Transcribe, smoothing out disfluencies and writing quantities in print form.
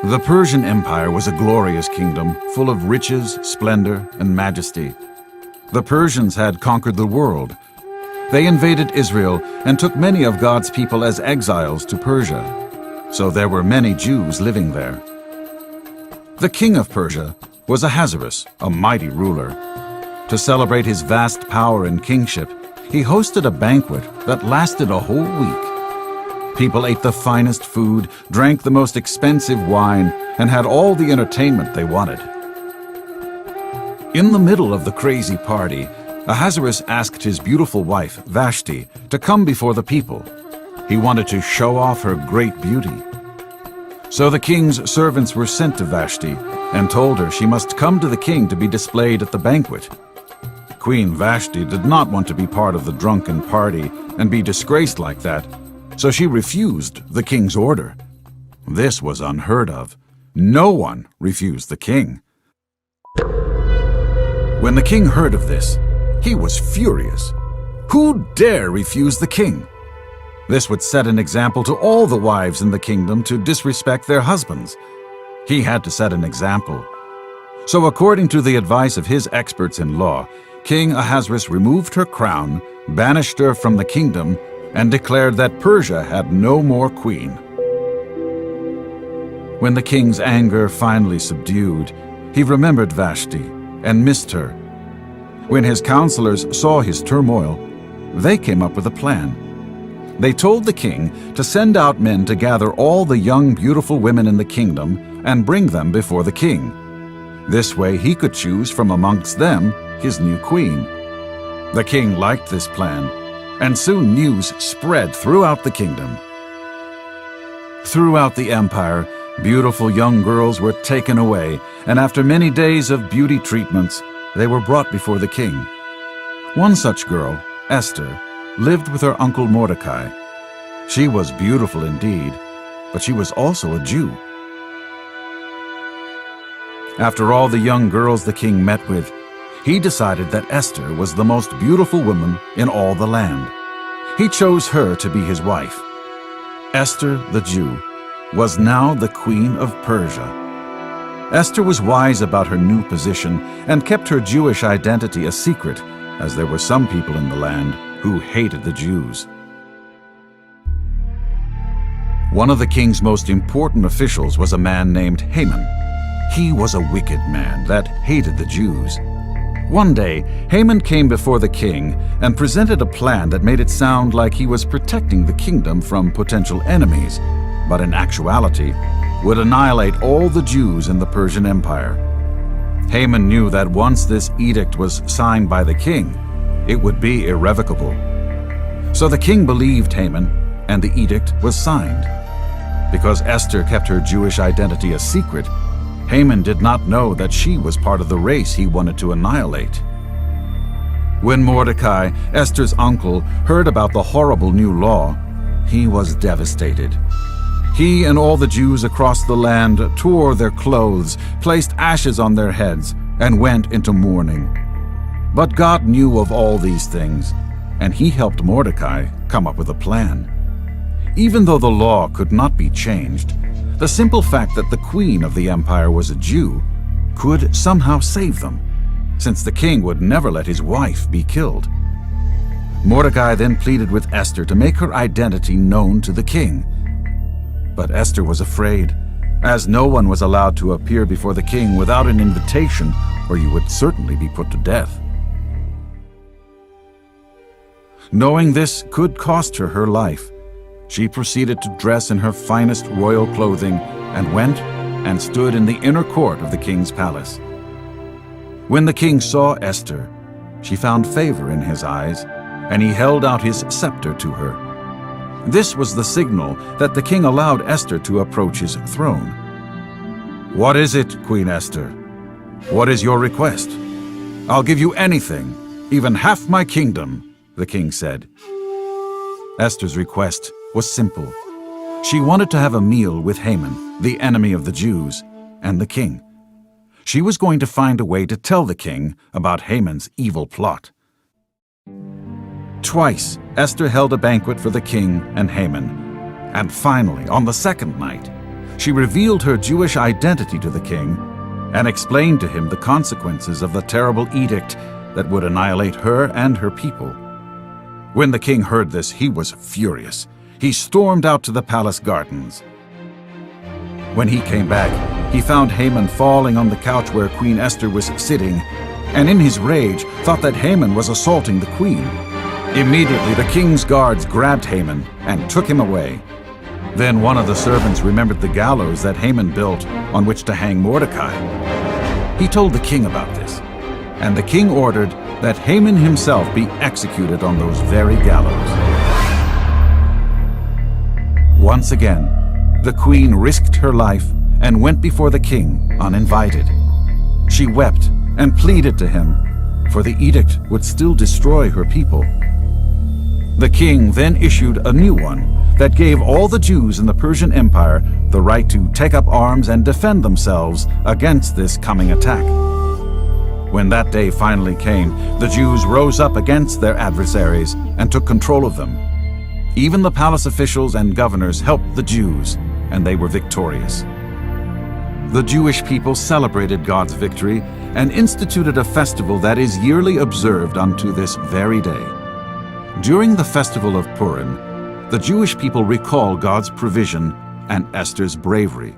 The Persian Empire was a glorious kingdom, full of riches, splendor, and majesty. The Persians had conquered the world. They invaded Israel and took many of God's people as exiles to Persia. So there were many Jews living there. The king of Persia was Ahasuerus, a mighty ruler. To celebrate his vast power and kingship, he hosted a banquet that lasted a whole week. People ate the finest food, drank the most expensive wine, and had all the entertainment they wanted. In the middle of the crazy party, Ahasuerus asked his beautiful wife, Vashti, to come before the people. He wanted to show off her great beauty. So the king's servants were sent to Vashti and told her she must come to the king to be displayed at the banquet. Queen Vashti did not want to be part of the drunken party and be disgraced like that, so she refused the king's order. This was unheard of. No one refused the king. When the king heard of this, he was furious. Who dare refuse the king? This would set an example to all the wives in the kingdom to disrespect their husbands. He had to set an example. So according to the advice of his experts in law, King Ahasuerus removed her crown, banished her from the kingdom, and declared that Persia had no more queen. When the king's anger finally subdued, he remembered Vashti and missed her. When his counselors saw his turmoil, they came up with a plan. They told the king to send out men to gather all the young, beautiful women in the kingdom and bring them before the king. This way he could choose from amongst them his new queen. The king liked this plan, and soon news spread throughout the kingdom. Throughout the empire, beautiful young girls were taken away, and after many days of beauty treatments, they were brought before the king. One such girl, Ester, lived with her uncle Mordecai. She was beautiful indeed, but she was also a Jew. After all the young girls the king met with, he decided that Ester was the most beautiful woman in all the land. He chose her to be his wife. Ester, the Jew, was now the queen of Persia. Esther was wise about her new position and kept her Jewish identity a secret, as there were some people in the land who hated the Jews. One of the king's most important officials was a man named Haman. He was a wicked man that hated the Jews. One day, Haman came before the king and presented a plan that made it sound like he was protecting the kingdom from potential enemies, but in actuality would annihilate all the Jews in the Persian Empire. Haman knew that once this edict was signed by the king, it would be irrevocable. So the king believed Haman, and the edict was signed. Because Esther kept her Jewish identity a secret, Haman did not know that she was part of the race he wanted to annihilate. When Mordecai, Esther's uncle, heard about the horrible new law, he was devastated. He and all the Jews across the land tore their clothes, placed ashes on their heads, and went into mourning. But God knew of all these things, and he helped Mordecai come up with a plan. Even though the law could not be changed, the simple fact that the queen of the empire was a Jew could somehow save them, since the king would never let his wife be killed. Mordecai then pleaded with Esther to make her identity known to the king. But Esther was afraid, as no one was allowed to appear before the king without an invitation, or you would certainly be put to death. Knowing this could cost her her life, she proceeded to dress in her finest royal clothing and went and stood in the inner court of the king's palace. When the king saw Esther, she found favor in his eyes, and he held out his scepter to her. This was the signal that the king allowed Esther to approach his throne. "What is it, Queen Esther? What is your request? I'll give you anything, even half my kingdom," the king said. Esther's request was simple. She wanted to have a meal with Haman, the enemy of the Jews, and the king. She was going to find a way to tell the king about Haman's evil plot. Twice, Esther held a banquet for the king and Haman. And finally, on the second night, she revealed her Jewish identity to the king and explained to him the consequences of the terrible edict that would annihilate her and her people. When the king heard this, he was furious. He stormed out to the palace gardens. When he came back, he found Haman falling on the couch where Queen Ester was sitting, and in his rage thought that Haman was assaulting the queen. Immediately the king's guards grabbed Haman and took him away. Then one of the servants remembered the gallows that Haman built on which to hang Mordecai. He told the king about this, and the king ordered that Haman himself be executed on those very gallows. Once again, the queen risked her life and went before the king uninvited. She wept and pleaded to him, for the edict would still destroy her people. The king then issued a new one that gave all the Jews in the Persian Empire the right to take up arms and defend themselves against this coming attack. When that day finally came, the Jews rose up against their adversaries and took control of them. Even the palace officials and governors helped the Jews, and they were victorious. The Jewish people celebrated God's victory and instituted a festival that is yearly observed unto this very day. During the festival of Purim, the Jewish people recall God's provision and Esther's bravery.